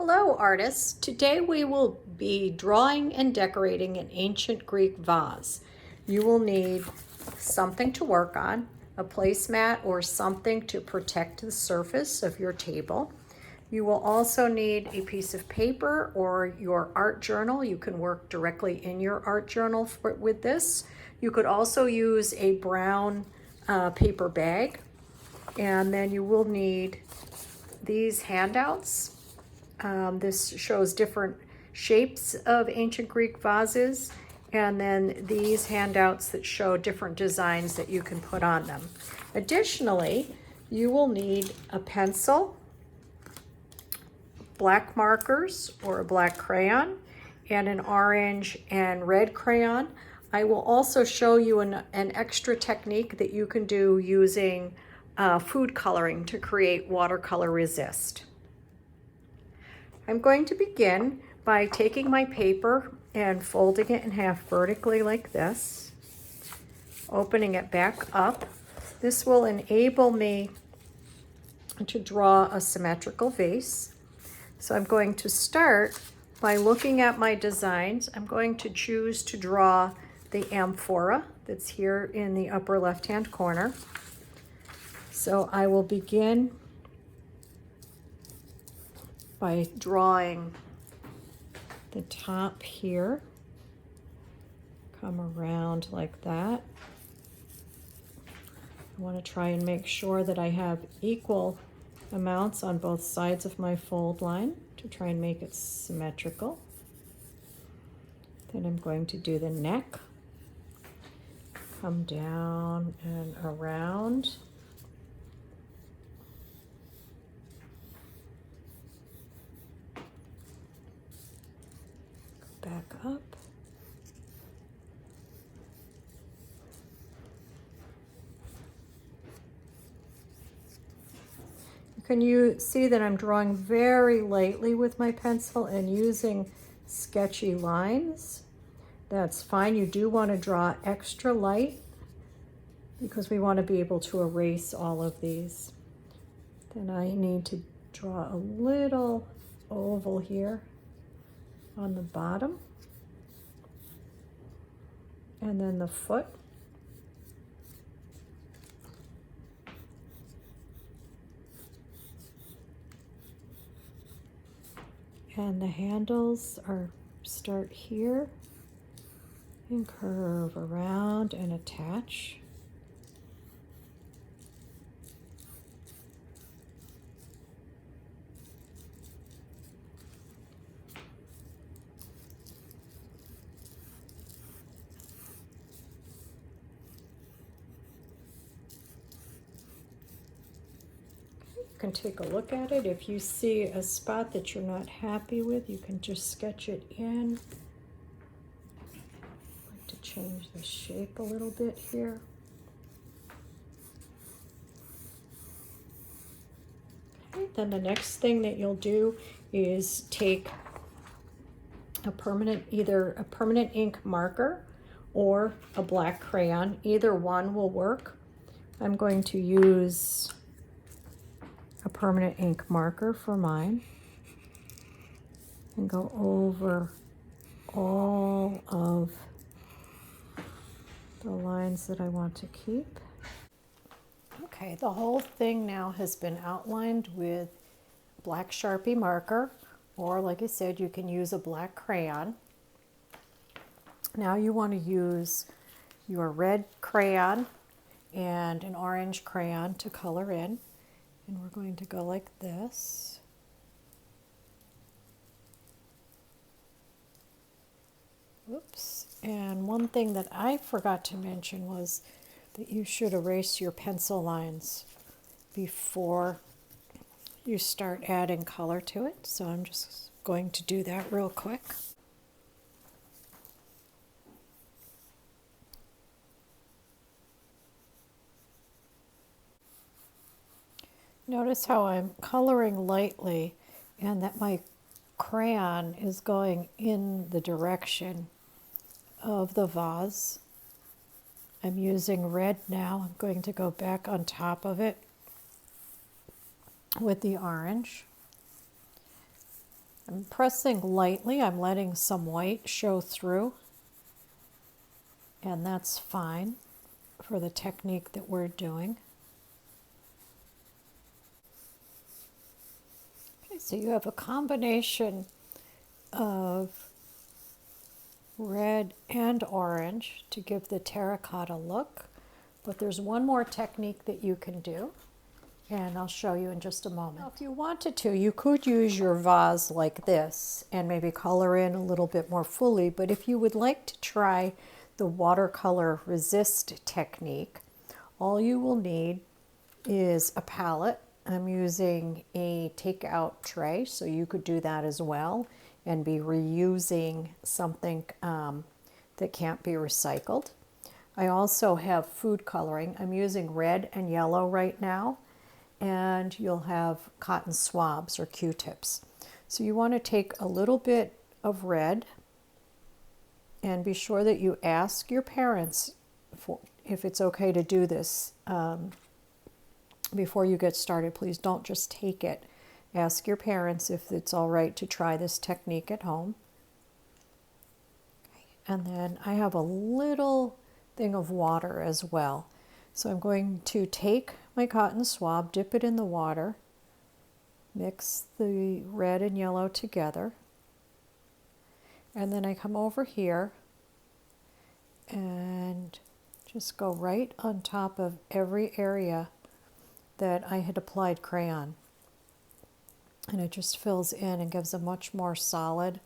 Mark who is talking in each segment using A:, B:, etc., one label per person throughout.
A: Hello artists, today we will be drawing and decorating an ancient Greek vase. You will need something to work on, a placemat or something to protect the surface of your table. You will also need a piece of paper or your art journal. You can work directly in your art journal with this. You could also use a brown paper bag, and then you will need these handouts. This shows different shapes of ancient Greek vases, and then these handouts that show different designs that you can put on them. Additionally, you will need a pencil, black markers or a black crayon, and an orange and red crayon. I will also show you an extra technique that you can do using food coloring to create watercolor resist. I'm going to begin by taking my paper and folding it in half vertically like this, opening it back up. This will enable me to draw a symmetrical vase. So I'm going to start by looking at my designs. I'm going to choose to draw the amphora that's here in the upper left-hand corner. So I will begin by drawing the top here, come around like that. I want to try and make sure that I have equal amounts on both sides of my fold line to try and make it symmetrical. Then I'm going to do the neck, come down and around. Back up. You see that I'm drawing very lightly with my pencil and using sketchy lines. That's fine. You do want to draw extra light because we want to be able to erase all of these. Then I need to draw a little oval here on the bottom, and then the foot. And the handles start here and curve around and attach. You can take a look at it. If you see a spot that you're not happy with, you can just sketch it in. I'd like to change the shape a little bit here. Okay, then the next thing that you'll do is take either a permanent ink marker or a black crayon. Either one will work. I'm going to use a permanent ink marker for mine and go over all of the lines that I want to keep. Okay, the whole thing now has been outlined with black Sharpie marker, or like I said, you can use a black crayon. Now you want to use your red crayon and an orange crayon to color in. And we're going to go like this. Oops. And one thing that I forgot to mention was that you should erase your pencil lines before you start adding color to it. So I'm just going to do that real quick. Notice how I'm coloring lightly and that my crayon is going in the direction of the vase. I'm using red now. I'm going to go back on top of it with the orange. I'm pressing lightly. I'm letting some white show through, and that's fine for the technique that we're doing. Okay, so you have a combination of red and orange to give the terracotta look, but there's one more technique that you can do, and I'll show you in just a moment. Now, if you wanted to, you could use your vase like this and maybe color in a little bit more fully, but if you would like to try the watercolor resist technique, all you will need is a palette. I'm using a takeout tray, so you could do that as well and be reusing something that can't be recycled. I also have food coloring. I'm using red and yellow right now, and you'll have cotton swabs or Q-tips. So you want to take a little bit of red, and be sure that you ask your parents if it's okay to do this before you get started. Please don't just take it. Ask your parents if it's all right to try this technique at home. And then I have a little thing of water as well. So I'm going to take my cotton swab, dip it in the water, mix the red and yellow together, and then I come over here and just go right on top of every area that I had applied crayon. And it just fills in and gives a much more solid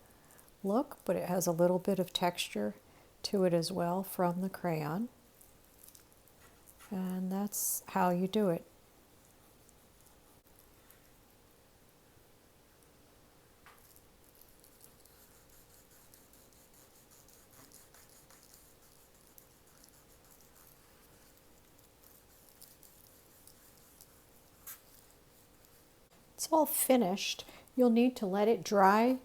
A: look, but it has a little bit of texture to it as well from the crayon. And that's how you do it. It's all finished. You'll need to let it dry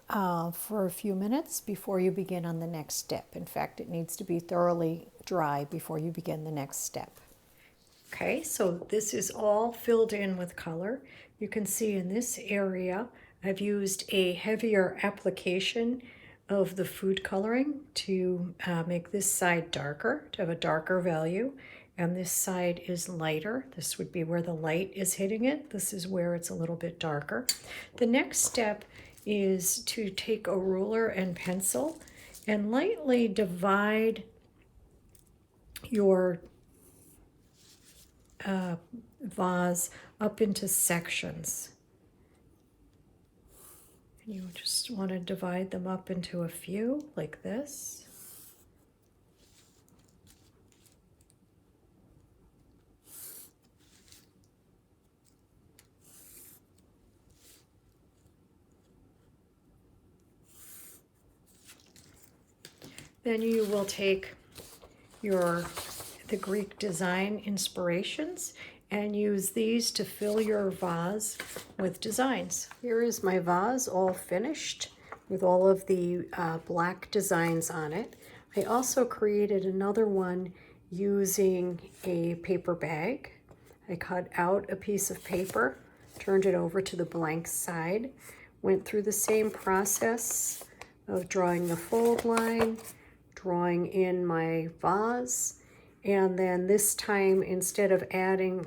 A: for a few minutes before you begin on the next step. In fact, it needs to be thoroughly dry before you begin the next step. Okay, so this is all filled in with color. You can see in this area, I've used a heavier application of the food coloring to make this side darker, to have a darker value. And this side is lighter. This would be where the light is hitting it. This is where it's a little bit darker. The next step is to take a ruler and pencil and lightly divide your vase up into sections. And you just want to divide them up into a few like this. Then you will take the Greek design inspirations and use these to fill your vase with designs. Here is my vase all finished with all of the black designs on it. I also created another one using a paper bag. I cut out a piece of paper, turned it over to the blank side, went through the same process of drawing the fold line, drawing in my vase, and then this time, instead of adding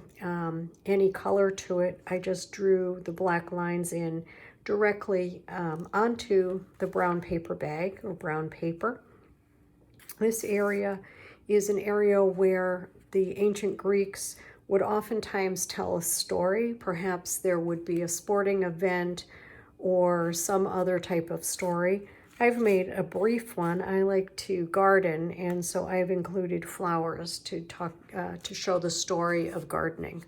A: any color to it, I just drew the black lines in directly onto the brown paper bag or brown paper. This area is an area where the ancient Greeks would oftentimes tell a story. Perhaps there would be a sporting event or some other type of story. I've made a brief one. I like to garden, and so I've included flowers to show the story of gardening.